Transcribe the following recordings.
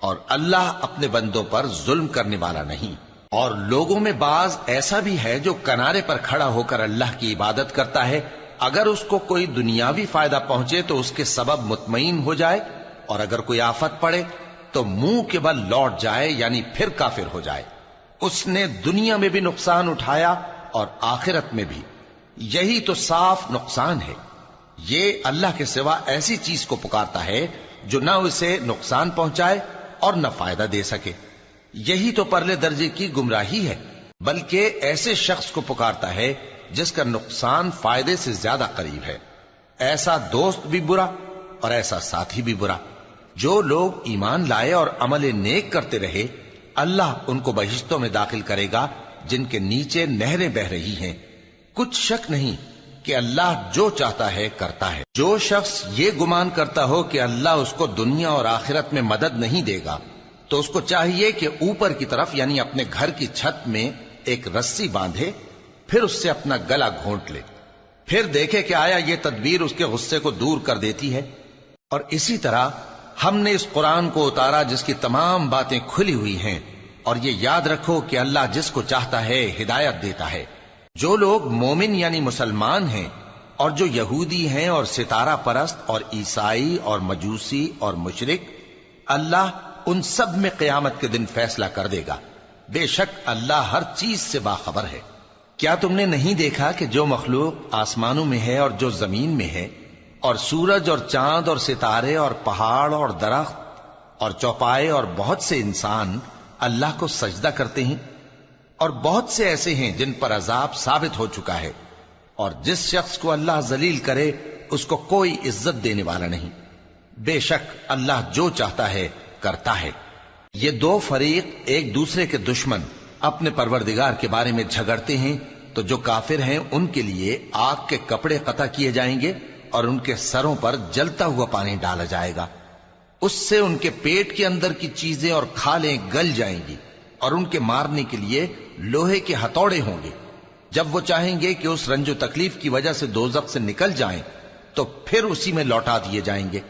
اور اللہ اپنے بندوں پر ظلم کرنے والا نہیں۔ اور لوگوں میں بعض ایسا بھی ہے جو کنارے پر کھڑا ہو کر اللہ کی عبادت کرتا ہے، اگر اس کو کوئی دنیاوی فائدہ پہنچے تو اس کے سبب مطمئن ہو جائے، اور اگر کوئی آفت پڑے تو منہ کے بل لوٹ جائے، یعنی پھر کافر ہو جائے۔ اس نے دنیا میں بھی نقصان اٹھایا اور آخرت میں بھی، یہی تو صاف نقصان ہے۔ یہ اللہ کے سوا ایسی چیز کو پکارتا ہے جو نہ اسے نقصان پہنچائے اور نہ فائدہ دے سکے، یہی تو پرلے درجے کی گمراہی ہے۔ بلکہ ایسے شخص کو پکارتا ہے جس کا نقصان فائدے سے زیادہ قریب ہے۔ ایسا دوست بھی برا اور ایسا ساتھی بھی برا۔ جو لوگ ایمان لائے اور عمل نیک کرتے رہے، اللہ ان کو بہشتوں میں داخل کرے گا جن کے نیچے نہریں بہ رہی ہیں۔ کچھ شک نہیں کہ اللہ جو چاہتا ہے کرتا ہے۔ جو شخص یہ گمان کرتا ہو کہ اللہ اس کو دنیا اور آخرت میں مدد نہیں دے گا، تو اس کو چاہیے کہ اوپر کی طرف یعنی اپنے گھر کی چھت میں ایک رسی باندھے، پھر اس سے اپنا گلا گھونٹ لے، پھر دیکھے کہ آیا یہ تدبیر اس کے غصے کو دور کر دیتی ہے۔ اور اسی طرح ہم نے اس قرآن کو اتارا جس کی تمام باتیں کھلی ہوئی ہیں، اور یہ یاد رکھو کہ اللہ جس کو چاہتا ہے ہدایت دیتا ہے۔ جو لوگ مومن یعنی مسلمان ہیں اور جو یہودی ہیں اور ستارہ پرست اور عیسائی اور مجوسی اور مشرک، اللہ ان سب میں قیامت کے دن فیصلہ کر دے گا۔ بے شک اللہ ہر چیز سے باخبر ہے۔ کیا تم نے نہیں دیکھا کہ جو مخلوق آسمانوں میں ہے اور جو زمین میں ہے، اور سورج اور چاند اور ستارے اور پہاڑ اور درخت اور چوپائے اور بہت سے انسان اللہ کو سجدہ کرتے ہیں، اور بہت سے ایسے ہیں جن پر عذاب ثابت ہو چکا ہے، اور جس شخص کو اللہ ذلیل کرے اس کو کوئی عزت دینے والا نہیں۔ بے شک اللہ جو چاہتا ہے کرتا ہے۔ یہ دو فریق ایک دوسرے کے دشمن اپنے پروردگار کے بارے میں جھگڑتے ہیں، تو جو کافر ہیں ان کے لیے آگ کے کپڑے قطع کیے جائیں گے اور ان کے سروں پر جلتا ہوا پانی ڈالا جائے گا، اس سے ان کے پیٹ کے اندر کی چیزیں اور کھالیں گل جائیں گی، اور ان کے مارنے کے لیے لوہے کے ہتھوڑے ہوں گے۔ جب وہ چاہیں گے کہ اس رنج و تکلیف کی وجہ سے دوزخ سے نکل جائیں تو پھر اسی میں لوٹا دیے جائیں گے،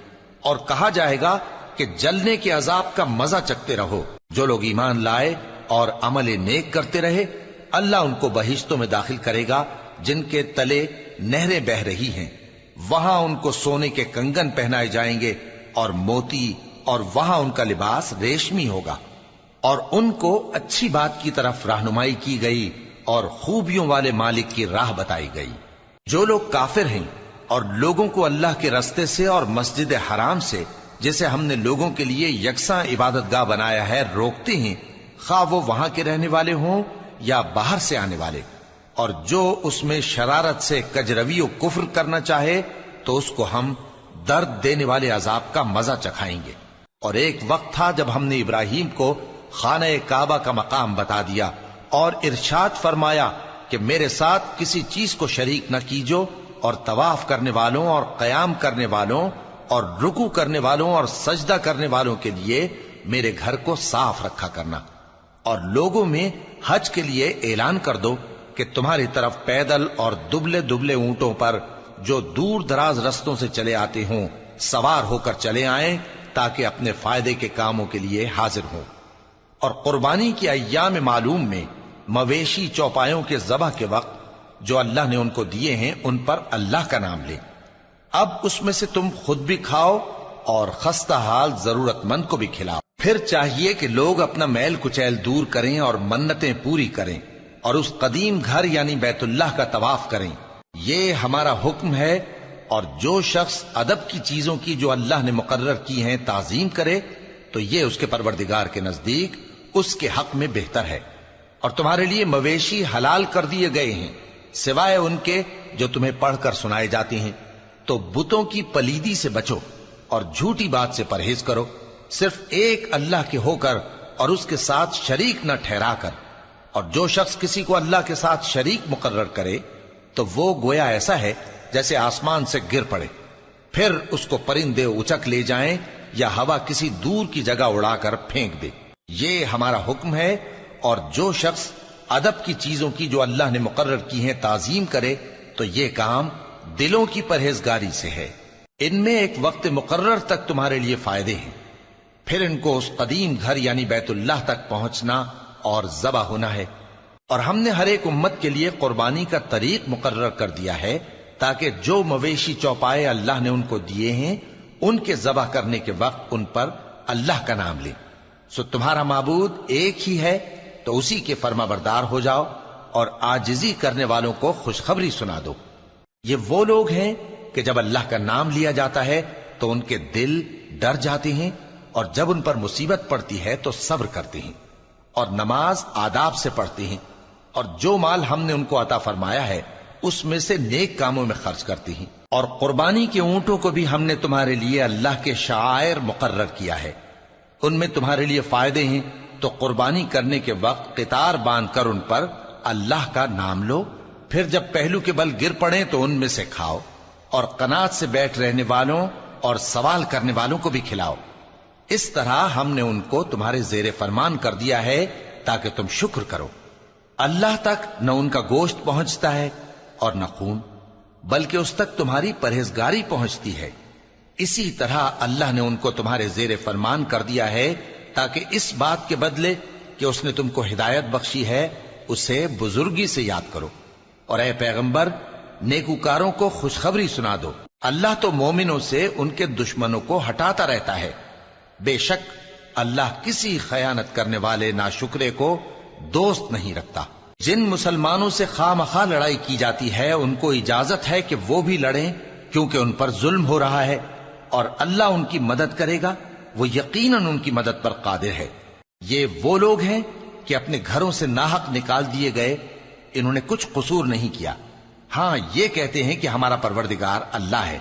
اور کہا جائے گا کہ جلنے کے عذاب کا مزہ چکھتے رہو۔ جو لوگ ایمان لائے اور عمل نیک کرتے رہے، اللہ ان کو بہشتوں میں داخل کرے گا جن کے تلے نہریں بہ رہی ہیں، وہاں ان کو سونے کے کنگن پہنائے جائیں گے اور موتی، اور وہاں ان کا لباس ریشمی ہوگا، اور ان کو اچھی بات کی طرف رہنمائی کی گئی اور خوبیوں والے مالک کی راہ بتائی گئی۔ جو لوگ کافر ہیں اور لوگوں کو اللہ کے رستے سے اور مسجد حرام سے، جسے ہم نے لوگوں کے لیے یکساں عبادت گاہ بنایا ہے، روکتے ہیں، خواہ وہ وہاں کے رہنے والے ہوں یا باہر سے آنے والے، اور جو اس میں شرارت سے کجروی و کفر کرنا چاہے تو اس کو ہم درد دینے والے عذاب کا مزہ چکھائیں گے۔ اور ایک وقت تھا جب ہم نے ابراہیم کو خانہ کعبہ کا مقام بتا دیا اور ارشاد فرمایا کہ میرے ساتھ کسی چیز کو شریک نہ کیجو، اور طواف کرنے والوں اور قیام کرنے والوں اور رکوع کرنے والوں اور سجدہ کرنے والوں کے لیے میرے گھر کو صاف رکھا کرنا، اور لوگوں میں حج کے لیے اعلان کر دو کہ تمہاری طرف پیدل اور دبلے دبلے اونٹوں پر جو دور دراز رستوں سے چلے آتے ہوں سوار ہو کر چلے آئیں، تاکہ اپنے فائدے کے کاموں کے لیے حاضر ہوں۔ اور قربانی کی ایام معلوم میں مویشی چوپایوں کے ذبح کے وقت جو اللہ نے ان کو دیے ہیں ان پر اللہ کا نام لیں۔ اب اس میں سے تم خود بھی کھاؤ اور خستہ حال ضرورت مند کو بھی کھلاؤ۔ پھر چاہیے کہ لوگ اپنا میل کچیل دور کریں اور منتیں پوری کریں، اور اس قدیم گھر یعنی بیت اللہ کا طواف کریں۔ یہ ہمارا حکم ہے، اور جو شخص ادب کی چیزوں کی جو اللہ نے مقرر کی ہیں تعظیم کرے تو یہ اس کے پروردگار کے نزدیک اس کے حق میں بہتر ہے۔ اور تمہارے لیے مویشی حلال کر دیے گئے ہیں سوائے ان کے جو تمہیں پڑھ کر سنائے جاتے ہیں، تو بتوں کی پلیدی سے بچو اور جھوٹی بات سے پرہیز کرو، صرف ایک اللہ کے ہو کر اور اس کے ساتھ شریک نہ ٹھہرا کر۔ اور جو شخص کسی کو اللہ کے ساتھ شریک مقرر کرے تو وہ گویا ایسا ہے جیسے آسمان سے گر پڑے، پھر اس کو پرندے اچک لے جائیں یا ہوا کسی دور کی جگہ اڑا کر پھینک دے۔ یہ ہمارا حکم ہے، اور جو شخص ادب کی چیزوں کی جو اللہ نے مقرر کی ہیں تعظیم کرے تو یہ کام دلوں کی پرہیزگاری سے ہے۔ ان میں ایک وقت مقرر تک تمہارے لیے فائدے ہیں، پھر ان کو اس قدیم گھر یعنی بیت اللہ تک پہنچنا اور ذبح ہونا ہے، اور ہم نے ہر ایک امت کے لیے قربانی کا طریق مقرر کر دیا ہے تاکہ جو مویشی چوپائے اللہ نے ان کو دیے ہیں ان کے ذبح کرنے کے وقت ان پر اللہ کا نام لیں۔ سو تمہارا معبود ایک ہی ہے، تو اسی کے فرما بردار ہو جاؤ اور عاجزی کرنے والوں کو خوشخبری سنا دو۔ یہ وہ لوگ ہیں کہ جب اللہ کا نام لیا جاتا ہے تو ان کے دل ڈر جاتے ہیں، اور جب ان پر مصیبت پڑتی ہے تو صبر کرتے ہیں، اور نماز آداب سے پڑھتے ہیں، اور جو مال ہم نے ان کو عطا فرمایا ہے اس میں سے نیک کاموں میں خرچ کرتے ہیں۔ اور قربانی کے اونٹوں کو بھی ہم نے تمہارے لیے اللہ کے شعائر مقرر کیا ہے، ان میں تمہارے لیے فائدے ہیں، تو قربانی کرنے کے وقت قطار باندھ کر ان پر اللہ کا نام لو، پھر جب پہلو کے بل گر پڑیں تو ان میں سے کھاؤ، اور قناعت سے بیٹھ رہنے والوں اور سوال کرنے والوں کو بھی کھلاؤ۔ اس طرح ہم نے ان کو تمہارے زیر فرمان کر دیا ہے تاکہ تم شکر کرو۔ اللہ تک نہ ان کا گوشت پہنچتا ہے اور نہ خون، بلکہ اس تک تمہاری پرہیزگاری پہنچتی ہے۔ اسی طرح اللہ نے ان کو تمہارے زیر فرمان کر دیا ہے تاکہ اس بات کے بدلے کہ اس نے تم کو ہدایت بخشی ہے اسے بزرگی سے یاد کرو۔ اور اے پیغمبر، نیکوکاروں کو خوشخبری سنا دو، اللہ تو مومنوں سے ان کے دشمنوں کو ہٹاتا رہتا ہے۔ بے شک اللہ کسی خیانت کرنے والے ناشکرے کو دوست نہیں رکھتا۔ جن مسلمانوں سے خواہ مخواہ لڑائی کی جاتی ہے ان کو اجازت ہے کہ وہ بھی لڑیں، کیونکہ ان پر ظلم ہو رہا ہے، اور اللہ ان کی مدد کرے گا، وہ یقیناً ان کی مدد پر قادر ہے۔ یہ وہ لوگ ہیں کہ اپنے گھروں سے ناحق نکال دیے گئے، انہوں نے کچھ قصور نہیں کیا، ہاں یہ کہتے ہیں کہ ہمارا پروردگار اللہ ہے۔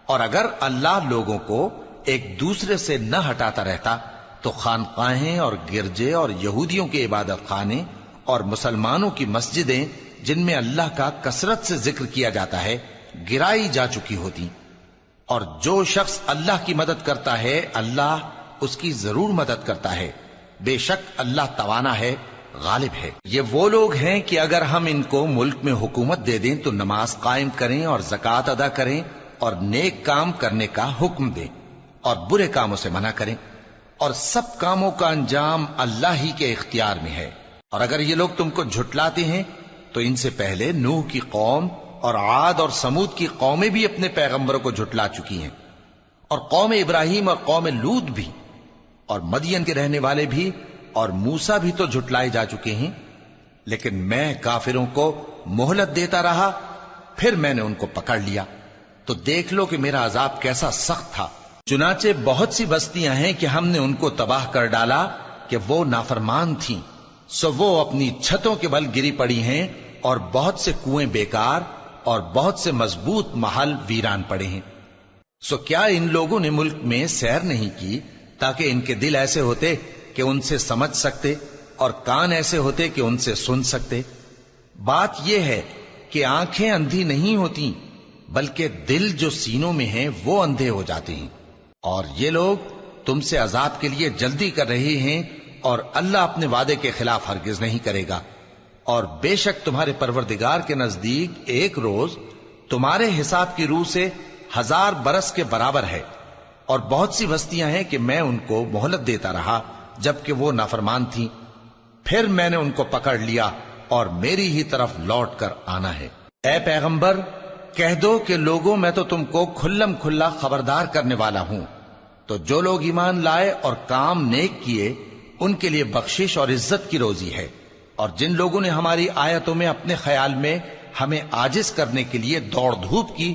اور اگر اللہ لوگوں کو ایک دوسرے سے نہ ہٹاتا رہتا تو خانقاہیں اور گرجے اور یہودیوں کے عبادت خانے اور مسلمانوں کی مسجدیں جن میں اللہ کا کثرت سے ذکر کیا جاتا ہے گرائی جا چکی ہوتی۔ اور جو شخص اللہ کی مدد کرتا ہے اللہ اس کی ضرور مدد کرتا ہے، بے شک اللہ توانا ہے، غالب ہے۔ یہ وہ لوگ ہیں کہ اگر ہم ان کو ملک میں حکومت دے دیں تو نماز قائم کریں اور زکوٰۃ ادا کریں اور نیک کام کرنے کا حکم دیں اور برے کاموں سے منع کریں، اور سب کاموں کا انجام اللہ ہی کے اختیار میں ہے۔ اور اگر یہ لوگ تم کو جھٹلاتے ہیں تو ان سے پہلے نوح کی قوم اور عاد اور سمود کی قومیں بھی اپنے پیغمبروں کو جھٹلا چکی ہیں، اور قوم ابراہیم اور قوم لوط بھی، اور مدین کے رہنے والے بھی، اور موسیٰ بھی تو جھٹلائے جا چکے ہیں۔ لیکن میں کافروں کو مہلت دیتا رہا، پھر میں نے ان کو پکڑ لیا، تو دیکھ لو کہ میرا عذاب کیسا سخت تھا۔ چنانچہ بہت سی بستیاں ہیں کہ ہم نے ان کو تباہ کر ڈالا کہ وہ نافرمان تھیں، سو وہ اپنی چھتوں کے بل گری پڑی ہیں، اور بہت سے کنویں بیکار اور بہت سے مضبوط محل ویران پڑے ہیں۔ سو کیا ان لوگوں نے ملک میں سیر نہیں کی تاکہ ان کے دل ایسے ہوتے کہ ان سے سمجھ سکتے اور کان ایسے ہوتے کہ ان سے سن سکتے؟ بات یہ ہے کہ آنکھیں اندھی نہیں ہوتی، بلکہ دل جو سینوں میں ہیں وہ اندھے ہو جاتے ہیں۔ اور یہ لوگ تم سے عذاب کے لیے جلدی کر رہے ہیں، اور اللہ اپنے وعدے کے خلاف ہرگز نہیں کرے گا۔ اور بے شک تمہارے پروردگار کے نزدیک ایک روز تمہارے حساب کی روح سے 1000 برس کے برابر ہے۔ اور بہت سی بستیاں ہیں کہ میں ان کو مہلت دیتا رہا جبکہ وہ نافرمان تھیں، پھر میں نے ان کو پکڑ لیا اور میری ہی طرف لوٹ کر آنا ہے۔ اے پیغمبر، کہہ دو کہ لوگوں میں تو تم کو کھلم کھلا خبردار کرنے والا ہوں، تو جو لوگ ایمان لائے اور کام نیک کیے ان کے لیے بخشش اور عزت کی روزی ہے، اور جن لوگوں نے ہماری آیتوں میں اپنے خیال میں ہمیں عاجز کرنے کے لیے دوڑ دھوپ کی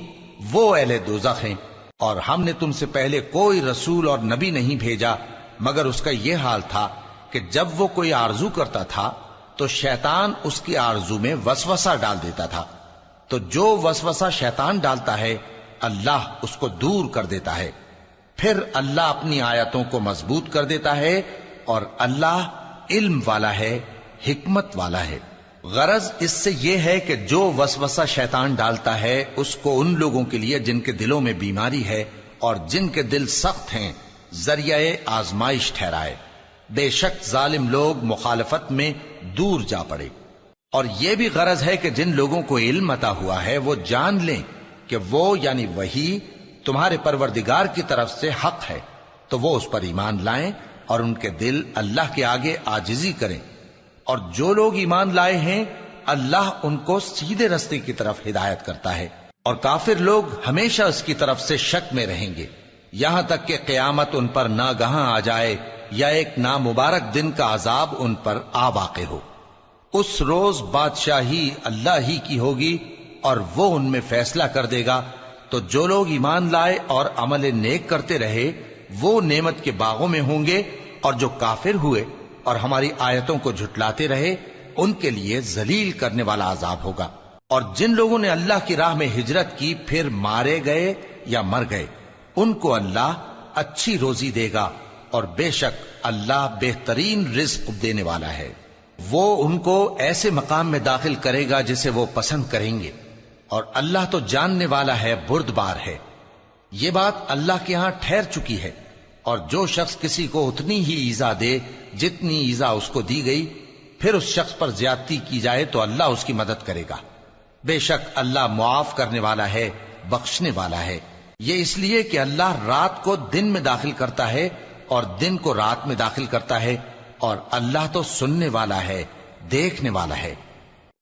وہ اہل دوزخ ہیں۔ اور ہم نے تم سے پہلے کوئی رسول اور نبی نہیں بھیجا مگر اس کا یہ حال تھا کہ جب وہ کوئی آرزو کرتا تھا تو شیطان اس کی آرزو میں وسوسہ ڈال دیتا تھا، تو جو وسوسہ شیطان ڈالتا ہے اللہ اس کو دور کر دیتا ہے، پھر اللہ اپنی آیتوں کو مضبوط کر دیتا ہے، اور اللہ علم والا ہے، حکمت والا ہے۔ غرض اس سے یہ ہے کہ جو وسوسہ شیطان ڈالتا ہے اس کو ان لوگوں کے لیے جن کے دلوں میں بیماری ہے اور جن کے دل سخت ہیں ذریعہ آزمائش ٹھہرائے۔ بے شک ظالم لوگ مخالفت میں دور جا پڑے۔ اور یہ بھی غرض ہے کہ جن لوگوں کو علم عطا ہوا ہے وہ جان لیں کہ وہ یعنی وحی تمہارے پروردگار کی طرف سے حق ہے، تو وہ اس پر ایمان لائیں اور ان کے دل اللہ کے آگے عاجزی کریں، اور جو لوگ ایمان لائے ہیں اللہ ان کو سیدھے رستے کی طرف ہدایت کرتا ہے، اور کافر لوگ ہمیشہ اس کی طرف سے شک میں رہیں گے یہاں تک کہ قیامت ان پر ناگہاں آ جائے یا ایک نامبارک دن کا عذاب ان پر آ واقع ہو۔ اس روز بادشاہی اللہ ہی کی ہوگی اور وہ ان میں فیصلہ کر دے گا، تو جو لوگ ایمان لائے اور عمل نیک کرتے رہے وہ نعمت کے باغوں میں ہوں گے، اور جو کافر ہوئے اور ہماری آیتوں کو جھٹلاتے رہے ان کے لیے ذلیل کرنے والا عذاب ہوگا۔ اور جن لوگوں نے اللہ کی راہ میں ہجرت کی پھر مارے گئے یا مر گئے ان کو اللہ اچھی روزی دے گا، اور بے شک اللہ بہترین رزق دینے والا ہے۔ وہ ان کو ایسے مقام میں داخل کرے گا جسے وہ پسند کریں گے، اور اللہ تو جاننے والا ہے، بردبار ہے۔ یہ بات اللہ کے ہاں ٹھہر چکی ہے، اور جو شخص کسی کو اتنی ہی ایذا دے جتنی ایذا اس کو دی گئی، پھر اس شخص پر زیادتی کی جائے تو اللہ اس کی مدد کرے گا۔ بے شک اللہ معاف کرنے والا ہے، بخشنے والا ہے۔ یہ اس لیے کہ اللہ رات کو دن میں داخل کرتا ہے اور دن کو رات میں داخل کرتا ہے، اور اللہ تو سننے والا ہے، دیکھنے والا ہے۔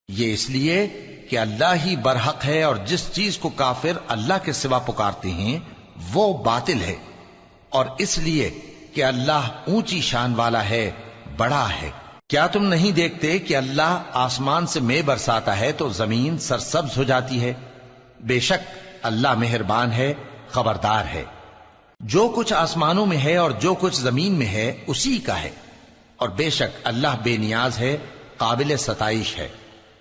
یہ اس لیے کہ اللہ ہی برحق ہے، اور جس چیز کو کافر اللہ کے سوا پکارتے ہیں وہ باطل ہے، اور اس لیے کہ اللہ اونچی شان والا ہے، بڑا ہے۔ کیا تم نہیں دیکھتے کہ اللہ آسمان سے مے برساتا ہے تو زمین سرسبز ہو جاتی ہے؟ بے شک اللہ مہربان ہے، خبردار ہے۔ جو کچھ آسمانوں میں ہے اور جو کچھ زمین میں ہے اسی کا ہے، اور بے شک اللہ بے نیاز ہے، قابل ستائش ہے۔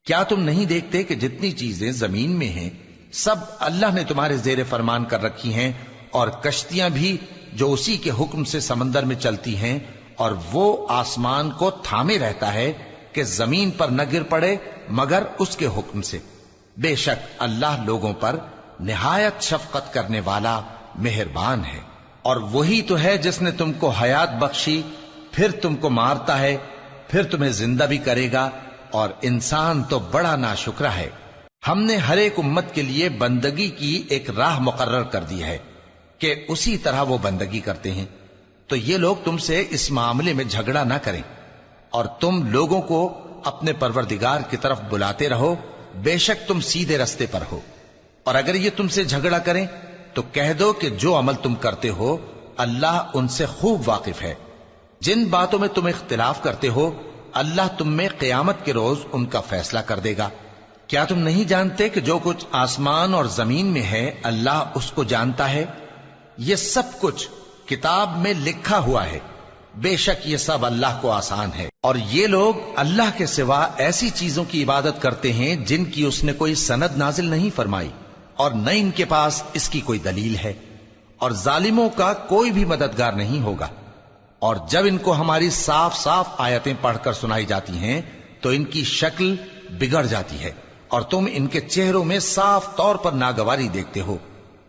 کیا تم نہیں دیکھتے کہ جتنی چیزیں زمین میں ہیں سب اللہ نے تمہارے زیر فرمان کر رکھی ہیں، اور کشتیاں بھی جو اسی کے حکم سے سمندر میں چلتی ہیں، اور وہ آسمان کو تھامے رہتا ہے کہ زمین پر نہ گر پڑے مگر اس کے حکم سے۔ بے شک اللہ لوگوں پر نہایت شفقت کرنے والا مہربان ہے۔ اور وہی تو ہے جس نے تم کو حیات بخشی، پھر تم کو مارتا ہے، پھر تمہیں زندہ بھی کرے گا، اور انسان تو بڑا ناشکرا ہے۔ ہم نے ہر ایک امت کے لیے بندگی کی ایک راہ مقرر کر دی ہے کہ اسی طرح وہ بندگی کرتے ہیں، تو یہ لوگ تم سے اس معاملے میں جھگڑا نہ کریں، اور تم لوگوں کو اپنے پروردگار کی طرف بلاتے رہو، بے شک تم سیدھے رستے پر ہو۔ اور اگر یہ تم سے جھگڑا کریں تو کہہ دو کہ جو عمل تم کرتے ہو اللہ ان سے خوب واقف ہے۔ جن باتوں میں تم اختلاف کرتے ہو اللہ تم میں قیامت کے روز ان کا فیصلہ کر دے گا۔ کیا تم نہیں جانتے کہ جو کچھ آسمان اور زمین میں ہے اللہ اس کو جانتا ہے؟ یہ سب کچھ کتاب میں لکھا ہوا ہے، بے شک یہ سب اللہ کو آسان ہے۔ اور یہ لوگ اللہ کے سوا ایسی چیزوں کی عبادت کرتے ہیں جن کی اس نے کوئی سند نازل نہیں فرمائی، اور نہ ان کے پاس اس کی کوئی دلیل ہے، اور ظالموں کا کوئی بھی مددگار نہیں ہوگا۔ اور جب ان کو ہماری صاف صاف آیتیں پڑھ کر سنائی جاتی ہیں تو ان کی شکل بگڑ جاتی ہے، اور تم ان کے چہروں میں صاف طور پر ناگواری دیکھتے ہو۔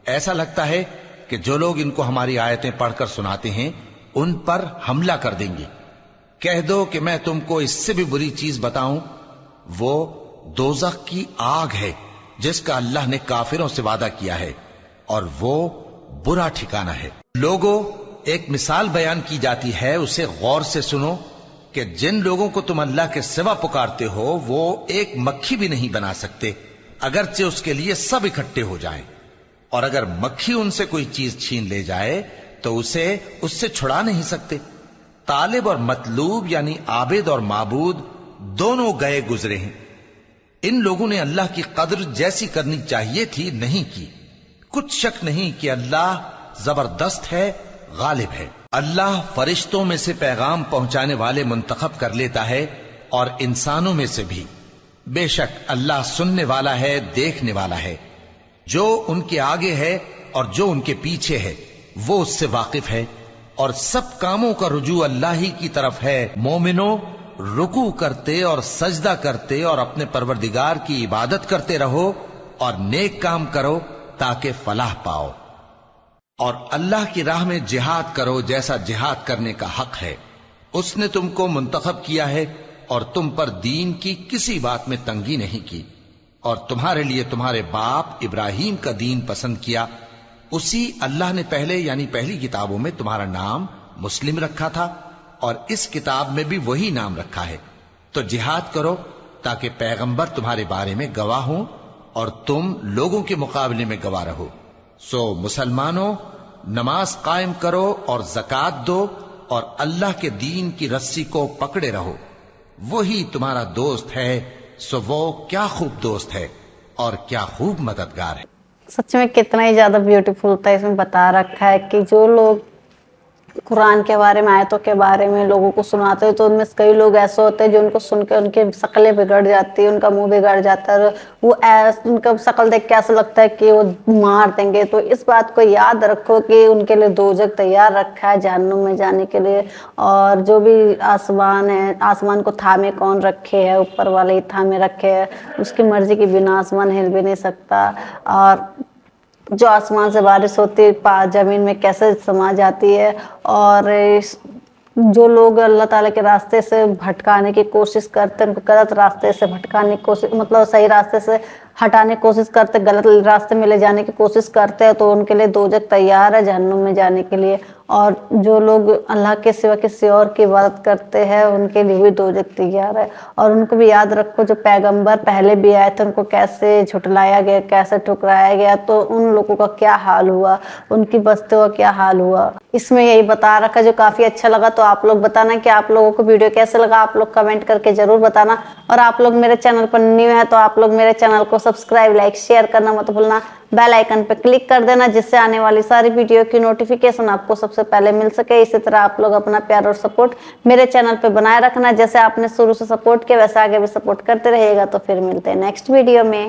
ایسا لگتا ہے کہ جو لوگ ان کو ہماری آیتیں پڑھ کر سناتے ہیں ان پر حملہ کر دیں گے۔ کہہ دو کہ میں تم کو اس سے بھی بری چیز بتاؤں، وہ دوزخ کی آگ ہے جس کا اللہ نے کافروں سے وعدہ کیا ہے، اور وہ برا ٹھکانہ ہے۔ لوگوں، ایک مثال بیان کی جاتی ہے، اسے غور سے سنو کہ جن لوگوں کو تم اللہ کے سوا پکارتے ہو وہ ایک مکھی بھی نہیں بنا سکتے اگرچہ اس کے لیے سب اکٹھے ہو جائیں، اور اگر مکھی ان سے کوئی چیز چھین لے جائے تو اسے اس سے چھڑا نہیں سکتے۔ طالب اور مطلوب یعنی عابد اور معبود دونوں گئے گزرے ہیں۔ ان لوگوں نے اللہ کی قدر جیسی کرنی چاہیے تھی نہیں کی۔ کچھ شک نہیں کہ اللہ زبردست ہے، غالب ہے۔ اللہ فرشتوں میں سے پیغام پہنچانے والے منتخب کر لیتا ہے اور انسانوں میں سے بھی۔ بے شک اللہ سننے والا ہے، دیکھنے والا ہے۔ جو ان کے آگے ہے اور جو ان کے پیچھے ہے وہ اس سے واقف ہے، اور سب کاموں کا رجوع اللہ ہی کی طرف ہے۔ مومنوں، رکوع کرتے اور سجدہ کرتے اور اپنے پروردگار کی عبادت کرتے رہو اور نیک کام کرو تاکہ فلاح پاؤ، اور اللہ کی راہ میں جہاد کرو جیسا جہاد کرنے کا حق ہے۔ اس نے تم کو منتخب کیا ہے اور تم پر دین کی کسی بات میں تنگی نہیں کی، اور تمہارے لیے تمہارے باپ ابراہیم کا دین پسند کیا، اسی اللہ نے پہلے یعنی پہلی کتابوں میں تمہارا نام مسلم رکھا تھا اور اس کتاب میں بھی وہی نام رکھا ہے. تو جہاد کرو تاکہ پیغمبر تمہارے بارے میں گواہ ہوں اور تم لوگوں کے مقابلے میں گواہ رہو. سو مسلمانوں، نماز قائم کرو اور زکوٰۃ دو اور اللہ کے دین کی رسی کو پکڑے رہو. وہی تمہارا دوست ہے. سو وہ کیا خوب دوست ہے اور کیا خوب مددگار ہے. سچ میں کتنا ہی زیادہ بیوٹیفل تھا. اس میں بتا رکھا ہے کہ جو لوگ قرآن کے بارے میں، آیتوں کے بارے میں لوگوں کو سناتے ہیں تو ان میں کئی لوگ ایسے ہوتے ہیں جو ان کو سن کے ان کی شکلیں بگڑ جاتی ہے، ان کا منہ بگڑ جاتا ہے، وہ ان کا شکل دیکھ کے ایسا لگتا ہے کہ وہ مار دیں گے. تو اس بات کو یاد رکھو کہ ان کے لیے دوزخ تیار رکھا ہے جہنم میں جانے کے لیے. اور جو بھی آسمان ہے، آسمان کو تھامے کون رکھے ہے؟ اوپر والے ہی تھامے رکھے ہے. اس کی مرضی کے بنا آسمان ہل بھی نہیں سکتا. اور جو آسمان سے بارش ہوتی ہے زمین میں کیسے سما جاتی ہے. اور جو لوگ اللہ تعالیٰ کے راستے سے بھٹکانے کی کوشش کرتے ہیں، ان کو غلط راستے سے بھٹکانے کی کوشش، مطلب صحیح راستے سے ہٹانے کی کوشش کرتے، غلط راستے میں لے جانے کی کوشش کرتے ہیں، تو ان کے لیے دوزخ تیار ہے جہنم میں جانے کے لیے. اور جو لوگ اللہ کے سوا کسی اور کی عبادت کرتے ہیں ان کے لیے بھی دوزخ تیار ہے. اور ان کو بھی یاد رکھو جو پیغمبر پہلے بھی آئے تھے ان کو کیسے جھٹلایا گیا، کیسے ٹھکرایا گیا، تو ان لوگوں کا کیا حال ہوا، ان کی بستیوں کا کیا حال ہوا. اس میں یہی بتا رکھا جو کافی اچھا لگا. تو آپ لوگ بتانا کہ آپ لوگوں کو ویڈیو کیسے لگا. آپ لوگ کمنٹ کر کے ضرور بتانا. اور آپ لوگ میرے چینل پر نیو ہیں تو آپ لوگ میرے چینل کو سبسکرائب، لائک، شیئر کرنا مت بھولنا. بیل آئیکن پہ کلک کر دینا جس سے آنے والی ساری ویڈیو کی نوٹیفیکیشن آپ کو سب سے پہلے مل سکے. اسی طرح آپ لوگ اپنا پیار اور سپورٹ میرے چینل پہ بنائے رکھنا. جیسے آپ نے شروع سے سپورٹ کیا ویسے آگے بھی سپورٹ کرتے رہیے گا. تو پھر ملتے ہیں نیکسٹ ویڈیو میں.